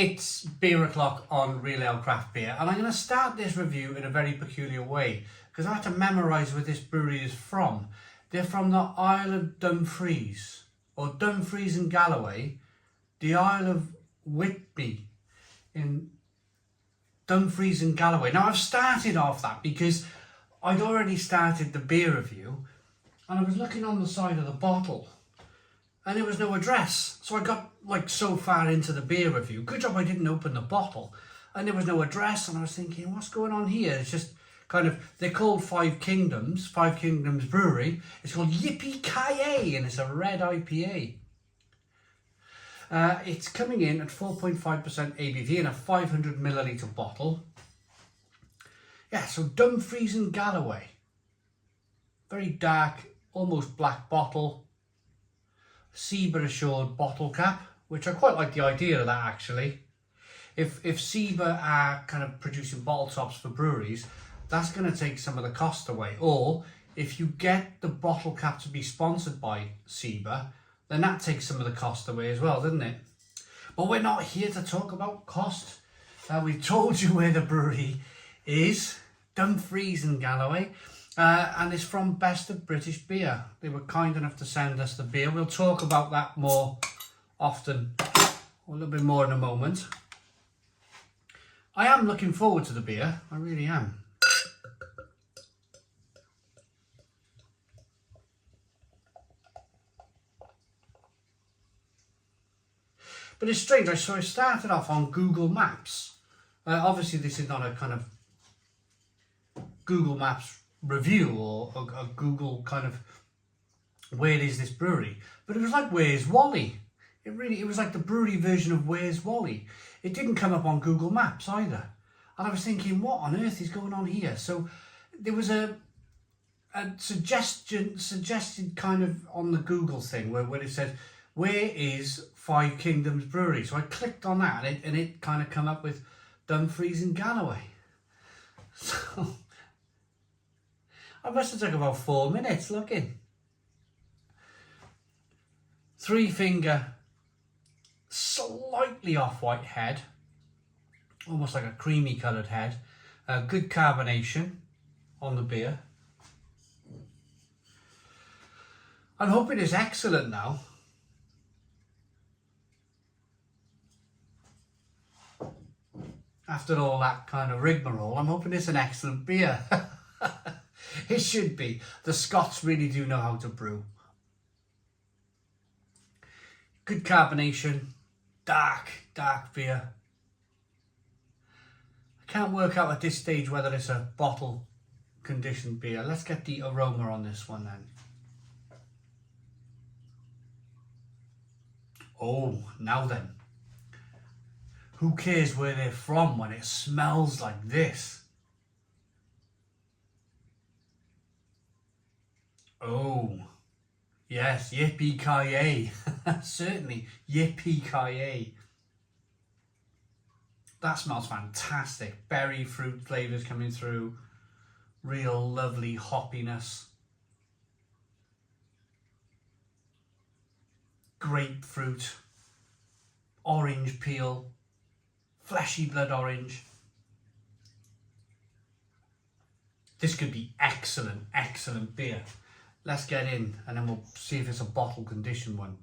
It's beer o'clock on Real Ale Craft Beer, and I'm going to start this review in a very peculiar way because I had to memorise where this brewery is from. They're from the Isle of Dumfries, or Dumfries and Galloway, the Isle of Whitby in Dumfries and Galloway. Now I've started off that because I'd already started the beer review and I was looking on the side of the bottle and there was no address. So I got like so far into the beer review. Good job I didn't open the bottle. And there was no address and I was thinking, what's going on here? It's just kind of, they're called Five Kingdoms Brewery. It's called Yippee and it's a red IPA. It's coming in at 4.5% ABV in a 500 milliliter bottle. Yeah, so Dumfries and Galloway. Very dark, almost black bottle. Ciba assured bottle cap, which I quite like the idea of that actually. If Ciba are kind of producing bottle tops for breweries, that's going to take some of the cost away. Or if you get the bottle cap to be sponsored by Ciba, then that takes some of the cost away as well, doesn't it? But we're not here to talk about cost. We've told you where the brewery is, Dumfries and Galloway. And it's from Best of British Beer. They were kind enough to send us the beer. We'll talk about that more often, a little bit more in a moment. I am looking forward to the beer, I really am. But it's strange, so I started off on Google Maps. Obviously this is not a kind of Google Maps review or a Google kind of where is this brewery, but it was like Where's Wally. It was like the brewery version of Where's Wally. It didn't come up on Google Maps either, and I was thinking, what on earth is going on here? So there was a suggested kind of on the Google thing where it said, where is Five Kingdoms Brewery? So I clicked on that and it kind of come up with Dumfries and Galloway. So I must have took about 4 minutes looking. 3-finger, slightly off-white head, almost like a creamy coloured head. Good carbonation on the beer. I'm hoping it's excellent now. After all that kind of rigmarole, I'm hoping it's an excellent beer. It should be. The Scots really do know how to brew. Good carbonation, dark beer. I can't work out at this stage whether it's a bottle conditioned beer. Let's get the aroma on this one then. Oh, now then. Who cares where they're from when it smells like this? Oh, yes, yippee-ki-yay. Certainly, yippee-ki-yay. That smells fantastic. Berry fruit flavours coming through. Real lovely hoppiness. Grapefruit. Orange peel. Fleshy blood orange. This could be excellent, excellent beer. Let's get in and then we'll see if it's a bottle condition one.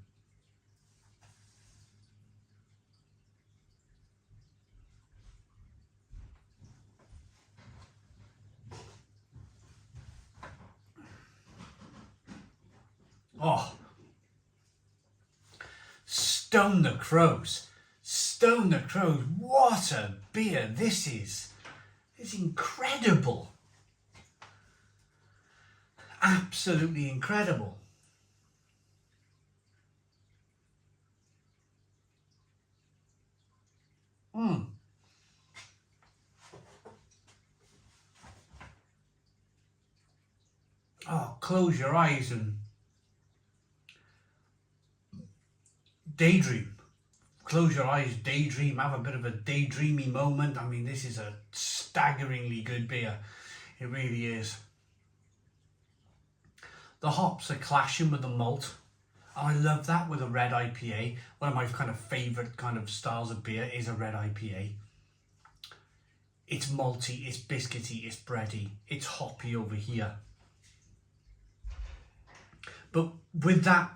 Oh, stone the crows. Stone the crows. What a beer this is. It's incredible. Absolutely incredible. Oh, close your eyes and daydream. Close your eyes, daydream, have a bit of a daydreamy moment. I mean, this is a staggeringly good beer. It really is. The hops are clashing with the malt. I love that with a red IPA. One of my kind of favourite kind of styles of beer is a red IPA. It's malty, it's biscuity, it's bready, it's hoppy over here. But with that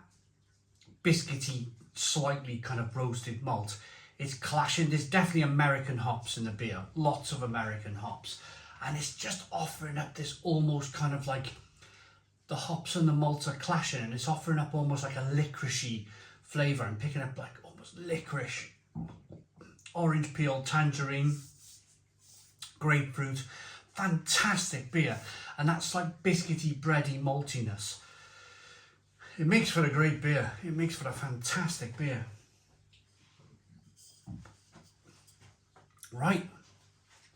biscuity, slightly kind of roasted malt, it's clashing. There's definitely American hops in the beer, lots of American hops. And it's just offering up this almost kind of like, the hops and the malts are clashing, and it's offering up almost like a licoricey flavour. I'm picking up like almost licorice, orange peel, tangerine, grapefruit. Fantastic beer. And that's like biscuity, bready maltiness. It makes for a great beer. It makes for a fantastic beer. Right,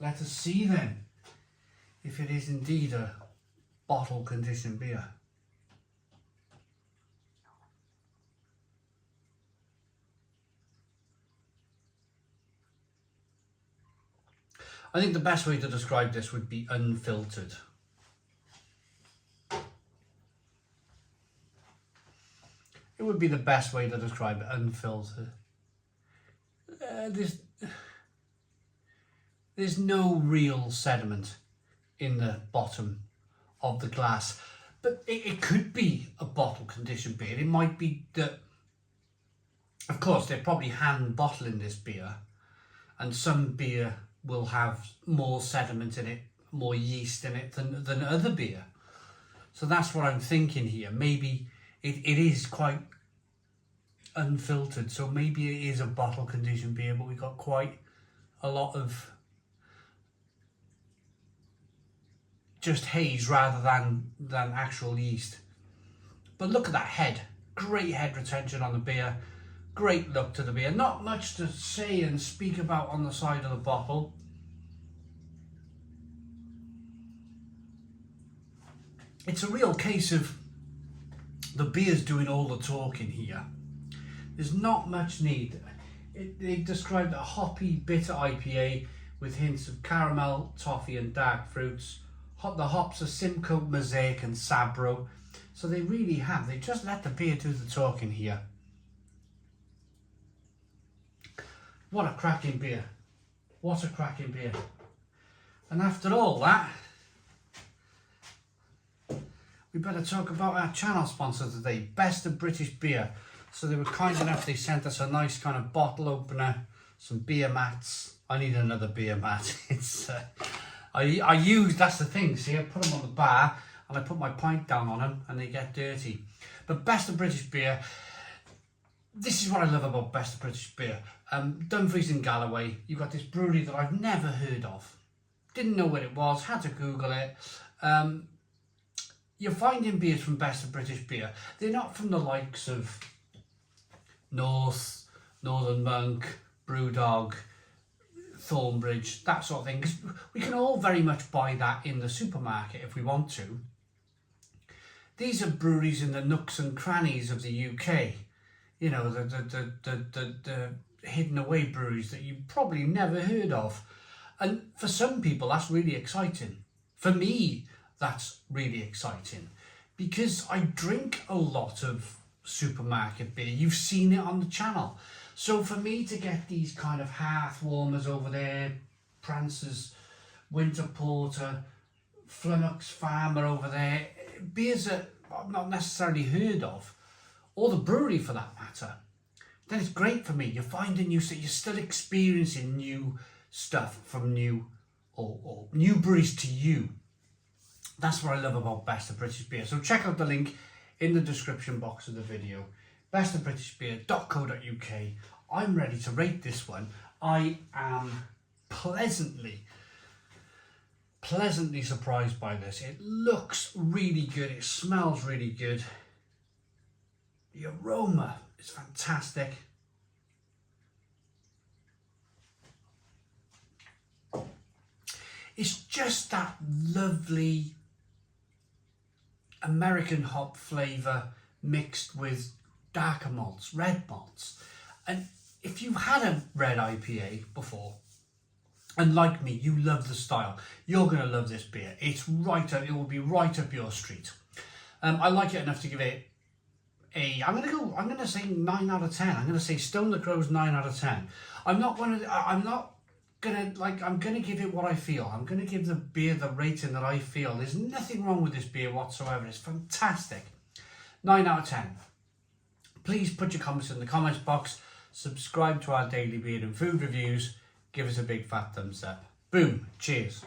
let us see then if it is indeed a bottle conditioned beer. I think the best way to describe this would be unfiltered. It would be the best way to describe it, unfiltered. There's no real sediment in the bottom of the glass, but it could be a bottle conditioned beer. It might be that, of course, they're probably hand bottling this beer, and some beer will have more sediment in it, more yeast in it than other beer. So that's what I'm thinking here. Maybe it is quite unfiltered, so maybe it is a bottle conditioned beer, but we got quite a lot of just haze rather than actual yeast. But look at that head. Great head retention on the beer. Great look to the beer. Not much to say and speak about on the side of the bottle. It's a real case of the beer's doing all the talking here. There's not much need. They described a hoppy, bitter IPA with hints of caramel, toffee and dark fruits. The hops are Simcoe, Mosaic and Sabro. So they really have. They just let the beer do the talking here. What a cracking beer. What a cracking beer. And after all that, we better talk about our channel sponsor today, Best of British Beer. So they were kind enough, they sent us a nice kind of bottle opener, some beer mats. I need another beer mat. It's I use, that's the thing, see, I put them on the bar and I put my pint down on them and they get dirty. But Best of British Beer, this is what I love about Best of British Beer. Dumfries in Galloway, you've got this brewery that I've never heard of. Didn't know what it was, had to Google it. You're finding beers from Best of British Beer. They're not from the likes of Northern Monk, Brewdog, Thornbridge, that sort of thing, because we can all very much buy that in the supermarket if we want to. These are breweries in the nooks and crannies of the UK, you know, the hidden away breweries that you probably never heard of. And for some people that's really exciting. For me, that's really exciting because I drink a lot of supermarket beer. You've seen it on the channel. So for me to get these kind of hearth warmers over there, Prancer's Winter Porter, Flummox Farmer over there, beers that I've not necessarily heard of, or the brewery for that matter, then it's great for me. You're finding new stuff, you're still experiencing new stuff from new or new breweries to you. That's what I love about Best of British Beer. So check out the link in the description box of the video, bestofbritishbeer.co.uk. I'm ready to rate this one. I am pleasantly surprised by this. It looks really good. It smells really good. The aroma is fantastic. It's just that lovely American hop flavour mixed with darker malts, red malts. And if you've had a red IPA before, and like me, you love the style, you're going to love this beer. It's right up, it will be right up your street. I like it enough to give it I'm going to say 9 out of 10. I'm going to say Stone the Crow's 9 out of 10. I'm going to give it what I feel. I'm going to give the beer the rating that I feel. There's nothing wrong with this beer whatsoever. It's fantastic. 9 out of 10. Please put your comments in the comments box. Subscribe to our daily beer and food reviews. Give us a big fat thumbs up. Boom. Cheers.